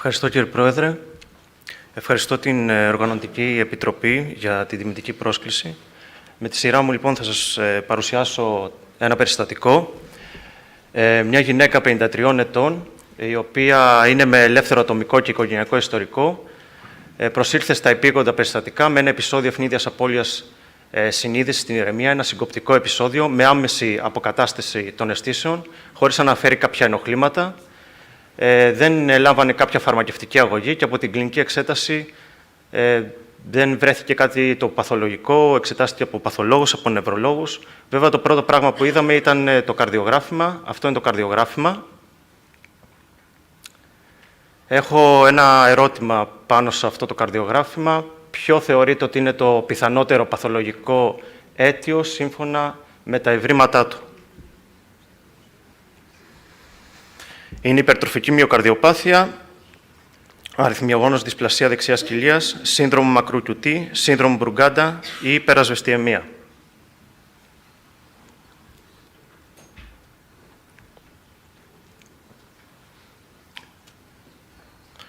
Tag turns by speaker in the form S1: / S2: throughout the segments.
S1: Ευχαριστώ, κύριε Πρόεδρε. Ευχαριστώ την Οργανωτική Επιτροπή για την τιμητική πρόσκληση. Με τη σειρά μου, λοιπόν, θα σας παρουσιάσω ένα περιστατικό. Μια γυναίκα 53 ετών, η οποία είναι με ελεύθερο ατομικό και οικογενειακό ιστορικό, προσήλθε στα επίγοντα περιστατικά με ένα επεισόδιο ευνίδιας απώλειας συνείδησης στην ηρεμία, ένα συγκοπτικό επεισόδιο με άμεση αποκατάσταση των αισθήσεων, χωρίς να αναφέρει κάποια ενοχλήματα. Δεν λάμβανε κάποια φαρμακευτική αγωγή και από την κλινική εξέταση δεν βρέθηκε κάτι το παθολογικό, εξετάστηκε από παθολόγους, από νευρολόγους. Βέβαια, το πρώτο πράγμα που είδαμε ήταν το καρδιογράφημα. Αυτό είναι το καρδιογράφημα. Έχω ένα ερώτημα πάνω σε αυτό το καρδιογράφημα. Ποιο θεωρείτε ότι είναι το πιθανότερο παθολογικό αίτιο σύμφωνα με τα ευρήματά του? Είναι υπερτροφική μυοκαρδιοπάθεια, αριθμιογόνος δυσπλασία δεξιάς κοιλίας, σύνδρομο μακρού QT, σύνδρομο Μπρουγκάντα ή υπερασβεστιαιμία.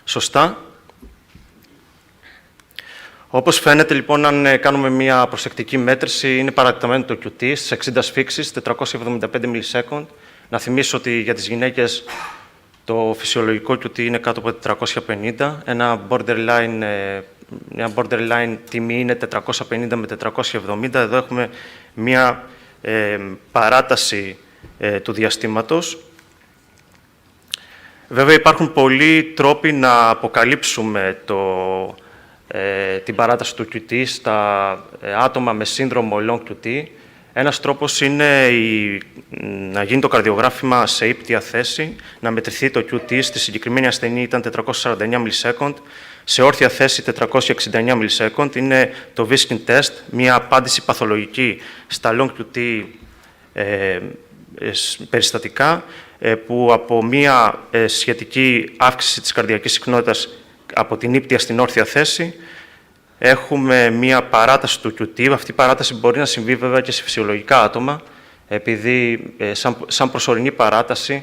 S1: Σωστά. Όπως φαίνεται, λοιπόν, αν κάνουμε μια προσεκτική μέτρηση, είναι παρατεταμένο το QT στις 60 σφίξεις, 475 millisecond. Να θυμίσω ότι για τις γυναίκες το φυσιολογικό QT είναι κάτω από 450. Μια borderline τιμή είναι 450 με 470. Εδώ έχουμε μια παράταση του διαστήματος. Βέβαια, υπάρχουν πολλοί τρόποι να αποκαλύψουμε την παράταση του QT στα άτομα με σύνδρομο long QT. Ένας τρόπος είναι να γίνει το καρδιογράφημα σε ύπτια θέση, να μετρηθεί το QT. Στη συγκεκριμένη ασθενή ήταν 449 millisecond, σε όρθια θέση 469 millisecond. Είναι το Viskin test, μια απάντηση παθολογική στα long QT περιστατικά, που από μια σχετική αύξηση της καρδιακής συχνότητας από την ύπτια στην όρθια θέση, έχουμε μία παράταση του QT. Αυτή η παράταση μπορεί να συμβεί βέβαια και σε φυσιολογικά άτομα, επειδή σαν προσωρινή παράταση,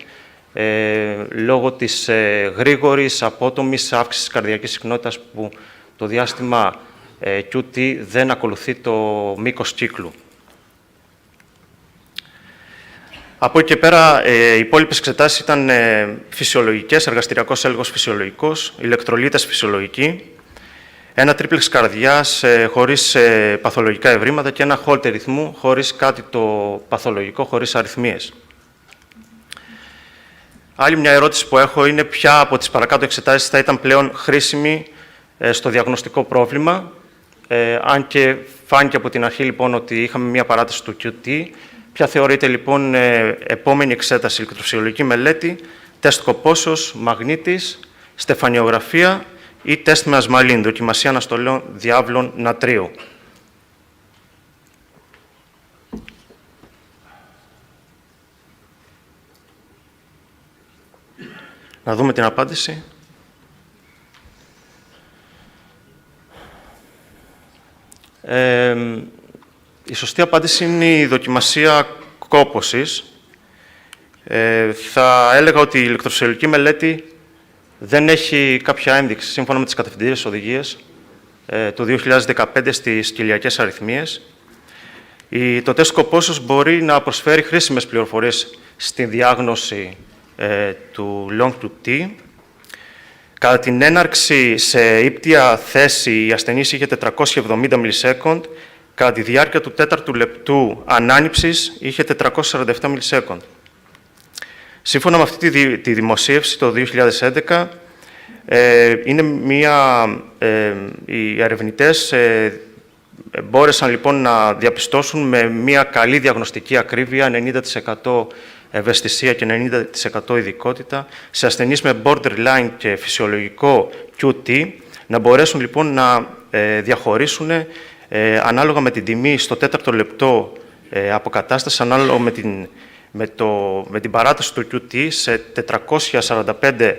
S1: λόγω της γρήγορης απότομης αύξησης της καρδιακής συχνότητας, που το διάστημα QT δεν ακολουθεί το μήκος κύκλου. Από εκεί και πέρα, οι υπόλοιπες εξετάσεις ήταν φυσιολογικές, εργαστηριακός έλεγχος φυσιολογικός, ηλεκτρολίτες φυσιολογικοί, ένα τρίπλεξ καρδιάς χωρίς παθολογικά ευρήματα και ένα Holter ρυθμού χωρίς κάτι το παθολογικό, χωρίς αρρυθμίες. Άλλη μια ερώτηση που έχω είναι ποια από τις παρακάτω εξετάσεις θα ήταν πλέον χρήσιμη στο διαγνωστικό πρόβλημα. Αν και φάνηκε από την αρχή, λοιπόν, ότι είχαμε μια παράταση του QT, ποια θεωρείται, λοιπόν, επόμενη εξέταση, ηλεκτροφυσιολογική μελέτη, τεστ κοπόσεως, μαγνήτης, στεφανιογραφία ή τεστ με ασμαλίν, δοκιμασία αναστολών διάβλων νατρίου. Να δούμε την απάντηση. Η σωστή απάντηση είναι η δοκιμασία κόπωσης. Θα έλεγα ότι η ηλεκτροφυσιολογική μελέτη δεν έχει κάποια ένδειξη, σύμφωνα με τις κατευθυντήριες οδηγίες του 2015 στις κοιλιακές αρρυθμίες. Το τεστ κοπόσεως μπορεί να προσφέρει χρήσιμες πληροφορίες στη διάγνωση του long QT. Κατά την έναρξη σε ύπτια θέση, η ασθενής είχε 470 millisecond. Κατά τη διάρκεια του 4ου λεπτού ανάνυψης, είχε 447 millisecond. Σύμφωνα με αυτή τη δημοσίευση το 2011, οι ερευνητές μπόρεσαν, λοιπόν, να διαπιστώσουν με μια καλή διαγνωστική ακρίβεια, 90% ευαισθησία και 90% ειδικότητα, σε ασθενείς με borderline και φυσιολογικό QT, να μπορέσουν, λοιπόν, να διαχωρίσουν ανάλογα με την τιμή στο 4ο λεπτό αποκατάσταση, ανάλογα με την παράταση του QT σε 445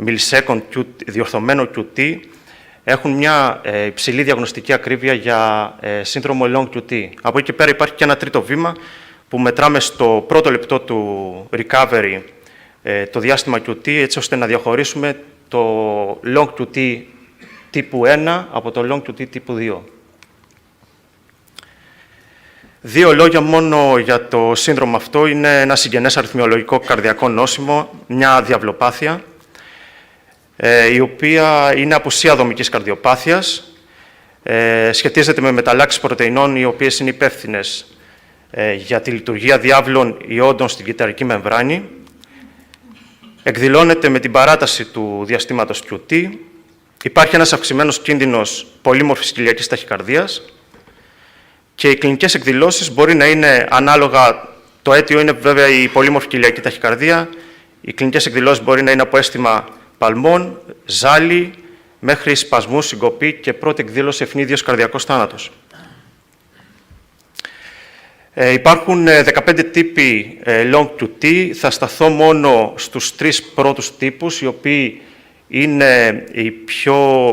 S1: millisecond διορθωμένο QT, έχουν μια υψηλή διαγνωστική ακρίβεια για σύνδρομο long QT. Από εκεί και πέρα υπάρχει και ένα τρίτο βήμα που μετράμε στο πρώτο λεπτό του recovery το διάστημα QT, έτσι ώστε να διαχωρίσουμε το long QT τύπου 1 από το long QT τύπου 2. Δύο λόγια μόνο για το σύνδρομο αυτό. Είναι ένα συγγενές αριθμιολογικό καρδιακό νόσημο, μια διαβλοπάθεια, η οποία είναι απουσία δομικής καρδιοπάθειας. Σχετίζεται με μεταλλάξεις πρωτεϊνών, οι οποίες είναι υπεύθυνες για τη λειτουργία διάβλων ιόντων στην κυταρική μεμβράνη. Εκδηλώνεται με την παράταση του διαστήματος QT. Υπάρχει ένας αυξημένος κίνδυνος πολύμορφης κοιλιακής ταχυκαρδίας και οι κλινικές εκδηλώσεις μπορεί να είναι ανάλογα. Το αίτιο είναι βέβαια η πολύμορφη κοιλιακή ταχυκαρδία. Οι κλινικές εκδηλώσεις μπορεί να είναι από αίσθημα παλμών, ζάλι, μέχρι σπασμούς, συγκοπή και πρώτη εκδήλωση ευνίδιος καρδιακός θάνατος. Υπάρχουν 15 τύποι long QT. Θα σταθώ μόνο στους 3 πρώτους τύπους, οι οποίοι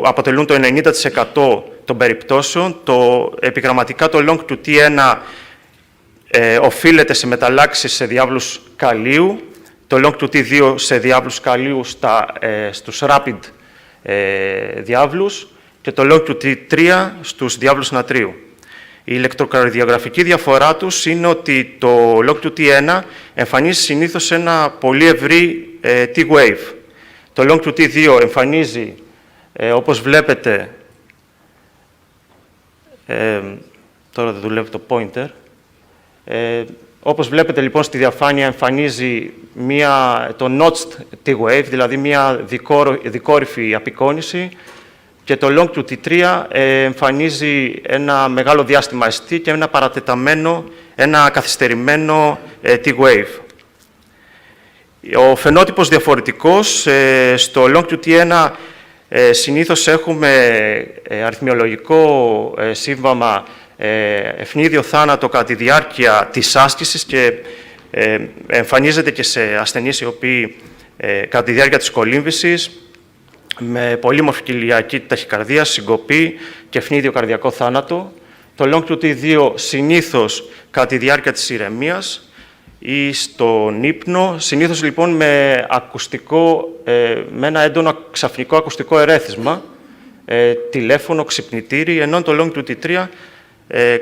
S1: αποτελούν το 90% των περιπτώσεων. Επιγραμματικά το long QT1 οφείλεται σε μεταλλάξεις σε διάβλους καλίου, το long QT2 σε διάβλους καλίου στους rapid διάβλους και το long QT3 στους διάβλους νατρίου. Η ηλεκτροκαρδιογραφική διαφορά τους είναι ότι το long QT1 εμφανίζει συνήθως ένα πολύ ευρύ T-wave. Το long QT2 εμφανίζει, όπως βλέπετε, τώρα δεν δουλεύει το pointer, όπως βλέπετε λοιπόν στη διαφάνεια εμφανίζει το notched T-wave, δηλαδή μια δικόρυφη απεικόνηση, και το long QT3 εμφανίζει ένα μεγάλο διάστημα ST και ένα καθυστερημένο T-wave. Ο φαινότυπος διαφορετικός. Στο long QT1 συνήθως έχουμε αριθμιολογικό σύμβαμα ευνίδιο θάνατο κατά τη διάρκεια της άσκησης και εμφανίζεται και σε ασθενείς οι οποίοι κατά τη διάρκεια της κολύμβησης με πολύμορφη κοιλιακή ταχυκαρδία, συγκοπή και ευνίδιο καρδιακό θάνατο. Το long QT2 συνήθως κατά τη διάρκεια της ηρεμίας ή στον ύπνο, συνήθως λοιπόν με ένα έντονο ξαφνικό ακουστικό ερέθισμα, τηλέφωνο, ξυπνητήρι, ενώ το long QT3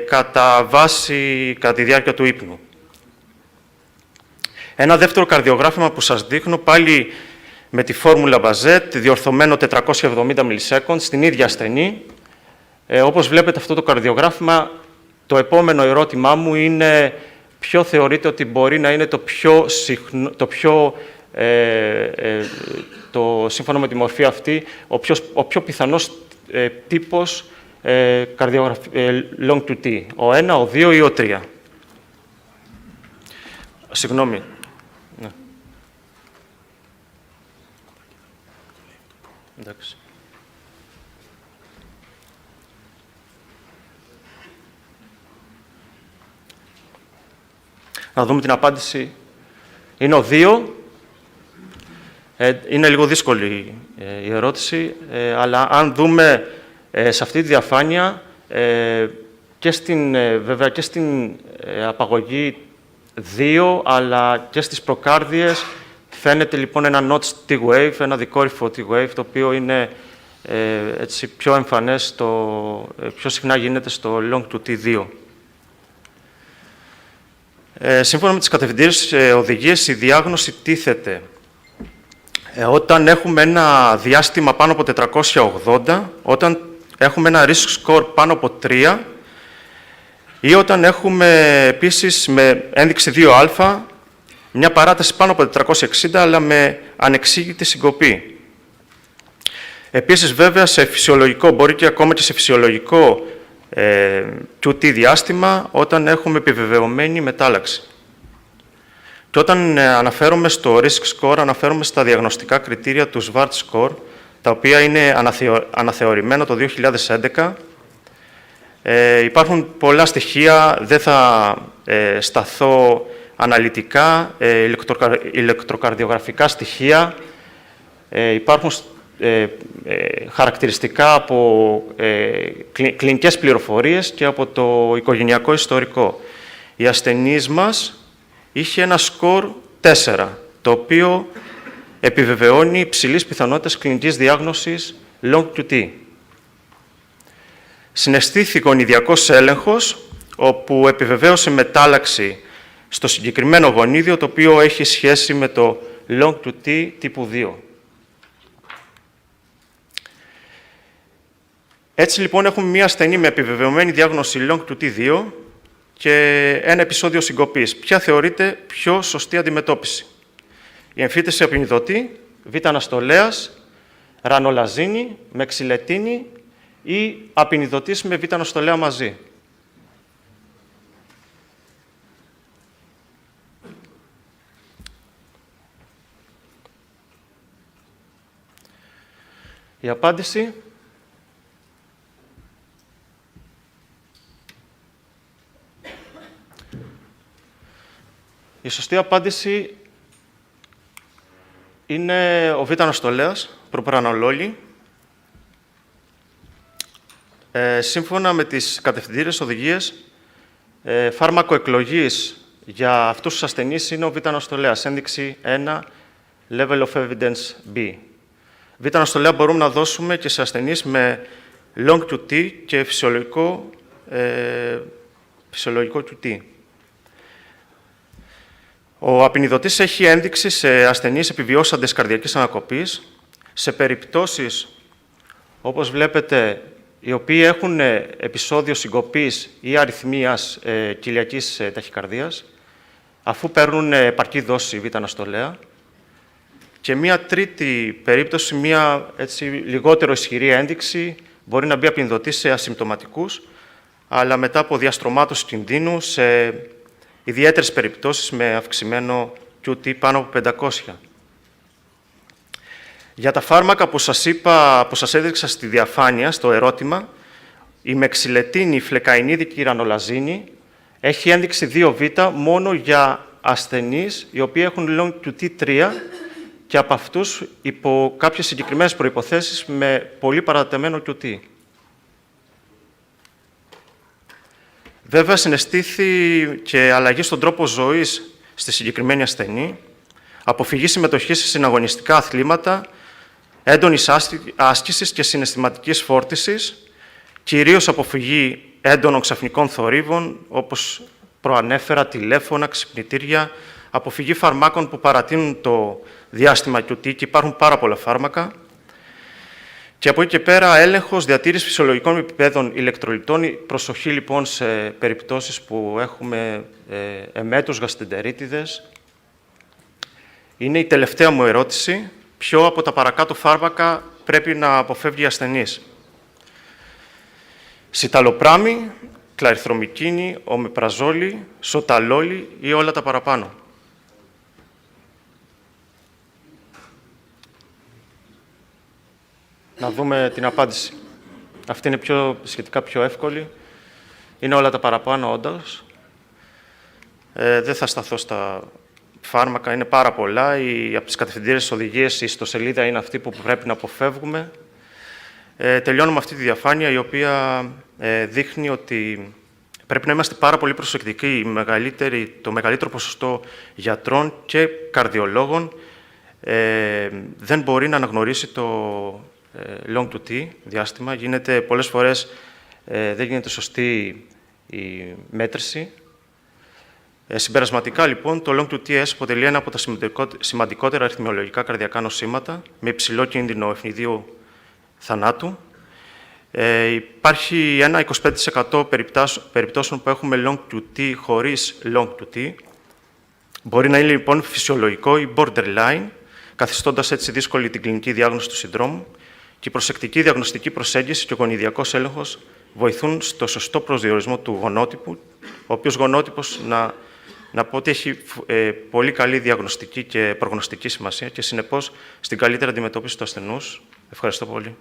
S1: κατά τη διάρκεια του ύπνου. Ένα δεύτερο καρδιογράφημα που σας δείχνω, πάλι με τη φόρμουλα Μπαζέτ, διορθωμένο 470 μιλισέκοντ, στην ίδια ασθενή. Όπως βλέπετε αυτό το καρδιογράφημα, το επόμενο ερώτημά μου είναι ποιο θεωρείτε ότι μπορεί να είναι σύμφωνα με τη μορφή αυτή, ο πιο πιθανός τύπος long QT, ο 1, ο 2 ή ο 3. Συγγνώμη. Ναι. Εντάξει. Να δούμε την απάντηση. Είναι ο 2. Είναι λίγο δύσκολη η ερώτηση, αλλά αν δούμε σε αυτή τη διαφάνεια βέβαια και στην απαγωγή 2, αλλά και στις προκάρδιες, φαίνεται λοιπόν ένα notched T-wave, ένα δικόρυφο T-wave, το οποίο είναι έτσι, πιο εμφανές, πιο συχνά γίνεται στο long QT2. Σύμφωνα με τις κατευθυντήριες οδηγίες, η διάγνωση τίθεται όταν έχουμε ένα διάστημα πάνω από 480, όταν έχουμε ένα risk score πάνω από 3 ή όταν έχουμε επίσης με ένδειξη 2α μια παράταση πάνω από 460, αλλά με ανεξήγητη συγκοπή. Επίσης, βέβαια, σε φυσιολογικό, μπορεί και ακόμα και σε φυσιολογικό QT διάστημα, όταν έχουμε επιβεβαιωμένη μετάλλαξη. Και όταν αναφέρομαι στο risk score, αναφέρομαι στα διαγνωστικά κριτήρια του SVART score, τα οποία είναι αναθεωρημένα το 2011. Υπάρχουν πολλά στοιχεία, δεν θα σταθώ αναλυτικά, ηλεκτροκαρδιογραφικά στοιχεία. Υπάρχουν χαρακτηριστικά από κλινικές πληροφορίες και από το οικογενειακό ιστορικό. Η ασθενής μας είχε ένα σκορ 4, το οποίο επιβεβαιώνει υψηλής πιθανότητας κλινικής διάγνωσης long QT. Συναισθήθη γονιδιακός έλεγχος, όπου επιβεβαίωσε μετάλλαξη στο συγκεκριμένο γονίδιο, το οποίο έχει σχέση με το long QT τύπου 2. Έτσι, λοιπόν, έχουμε μία ασθενή με επιβεβαιωμένη διάγνωση long QT 2 και ένα επεισόδιο συγκοπής. Ποια θεωρείται πιο σωστή αντιμετώπιση? Η εμφύτευση απεινιδωτή, β-αναστολέας, ρανολαζίνη, μεξιλετίνη ή απεινιδωτής με β-αναστολέα μαζί? Η απάντηση... Η σωστή απάντηση είναι ο β-αναστολέας, προπρανολόλη. Σύμφωνα με τις κατευθυντήριες οδηγίες, φάρμακο εκλογής για αυτούς τους ασθενείς είναι ο β-αναστολέας, ένδειξη 1, level of evidence B. Β-αναστολέα μπορούμε να δώσουμε και σε ασθενείς με long QT και φυσιολογικό QT. Ο απεινιδωτής έχει ένδειξη σε ασθενείς επιβιώσαντες καρδιακής ανακοπής, σε περιπτώσεις, όπως βλέπετε, οι οποίοι έχουν επεισόδιο συγκοπής ή αρρυθμίας κοιλιακής ταχυκαρδίας, αφού παίρνουν επαρκή δόση β-αναστολέα. Και μία τρίτη περίπτωση, μία έτσι, λιγότερο ισχυρή ένδειξη, μπορεί να μπει απεινιδωτής σε ασυμπτωματικούς, αλλά μετά από διαστρωμάτωση κινδύνου σε ιδιαίτερες περιπτώσεις με αυξημένο QT πάνω από 500. Για τα φάρμακα που σας έδειξα στη διαφάνεια, στο ερώτημα, η μεξιλετίνη, η φλεκαϊνίδη και η ρανολαζίνη έχει ένδειξη 2β μόνο για ασθενείς οι οποίοι έχουν long QT 3 και από αυτούς υπό κάποιες συγκεκριμένες προϋποθέσεις με πολύ παρατεταμένο QT. Βέβαια, συναισθήθη και αλλαγή στον τρόπο ζωής στη συγκεκριμένη ασθενή, αποφυγή συμμετοχής σε συναγωνιστικά αθλήματα, έντονης άσκησης και συναισθηματικής φόρτισης, κυρίως αποφυγή έντονων ξαφνικών θορύβων, όπως προανέφερα, τηλέφωνα, ξυπνητήρια, αποφυγή φαρμάκων που παρατείνουν το διάστημα QT και υπάρχουν πάρα πολλά φάρμακα. Και από εκεί και πέρα, έλεγχος, διατήρηση φυσιολογικών επιπέδων ηλεκτρολιτών. Προσοχή, λοιπόν, σε περιπτώσεις που έχουμε εμέτους γαστεντερίτιδες. Είναι η τελευταία μου ερώτηση. Ποιο από τα παρακάτω φάρμακα πρέπει να αποφεύγει η ασθενής? Σιταλοπράμι, κλαριθρομικίνη, ομεπραζόλη, σοταλόλη ή όλα τα παραπάνω? Να δούμε την απάντηση. Αυτή είναι σχετικά πιο εύκολη. Είναι όλα τα παραπάνω, όντως. Δεν θα σταθώ στα φάρμακα, είναι πάρα πολλά. Από τις κατευθυντήριες οδηγίες, η ιστοσελίδα είναι αυτή που πρέπει να αποφεύγουμε. Τελειώνω με αυτή τη διαφάνεια, η οποία δείχνει ότι πρέπει να είμαστε πάρα πολύ προσεκτικοί. Το μεγαλύτερο ποσοστό γιατρών και καρδιολόγων δεν μπορεί να αναγνωρίσει το long QT διάστημα. Πολλές φορές δεν γίνεται σωστή η μέτρηση. Συμπερασματικά, λοιπόν, το long QTS αποτελεί ένα από τα σημαντικότερα αριθμολογικά καρδιακά νοσήματα με υψηλό κίνδυνο ευνηδίου θανάτου. Υπάρχει ένα 25% περιπτώσεων που έχουμε long QT χωρίς long QT. Μπορεί να είναι, λοιπόν, φυσιολογικό ή borderline, καθιστώντας έτσι δύσκολη την κλινική διάγνωση του συνδρόμου, και η προσεκτική διαγνωστική προσέγγιση και ο γονιδιακός έλεγχος βοηθούν στο σωστό προσδιορισμό του γονότυπου, ο οποίος γονότυπος, να πω ότι έχει πολύ καλή διαγνωστική και προγνωστική σημασία και, συνεπώς, στην καλύτερη αντιμετώπιση του ασθενούς. Ευχαριστώ πολύ.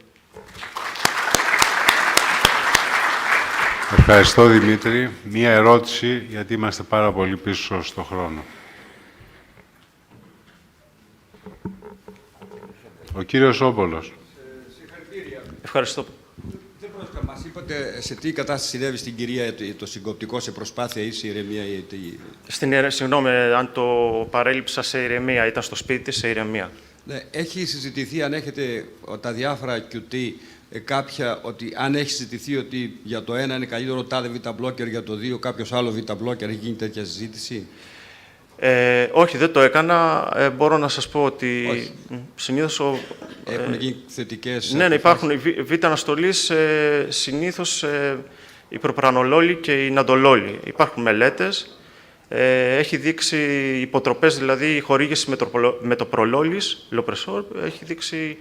S2: Ευχαριστώ, Δημήτρη. Μία ερώτηση, γιατί είμαστε πάρα πολύ πίσω στο χρόνο. Ο κύριος Όμπολος.
S3: Συγχαρητήρια.
S1: Ευχαριστώ.
S3: Μας είπατε σε τι κατάσταση συνέβη στην κυρία το συγκοπτικό, σε προσπάθεια ή σε ηρεμία?
S1: Συγγνώμη, αν το παρέλειψα, σε ηρεμία. Ήταν στο σπίτι της, σε ηρεμία.
S3: Ναι, έχει συζητηθεί αν έχετε τα διάφορα QT κάποια, ότι αν έχει συζητηθεί ότι για το ένα είναι καλύτερο τάδε β' μπλόκερ, για το 2 κάποιος άλλο β' μπλόκερ, έχει γίνει τέτοια συζήτηση?
S1: Όχι, δεν το έκανα. Μπορώ να σας πω ότι
S3: Όχι.
S1: συνήθως...
S3: Έχουν γίνει θετικές...
S1: Ναι, υπάρχουν. Η β' αναστολής συνήθως η προπρανολόλη και η ναντολόλη. Υπάρχουν μελέτες. Έχει δείξει υποτροπές, δηλαδή η χορήγηση μετοπρολόλης, λοπρεσόρ, έχει δείξει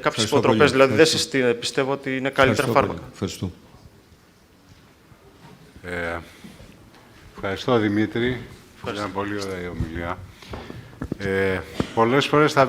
S1: κάποιες υποτροπές, δηλαδή δεν πιστεύω ότι είναι καλύτερα φάρμακα.
S3: Ευχαριστώ.
S2: Ευχαριστώ, Δημήτρη. Ήταν πολύ ωραία η ομιλία. Πολλές φορές θα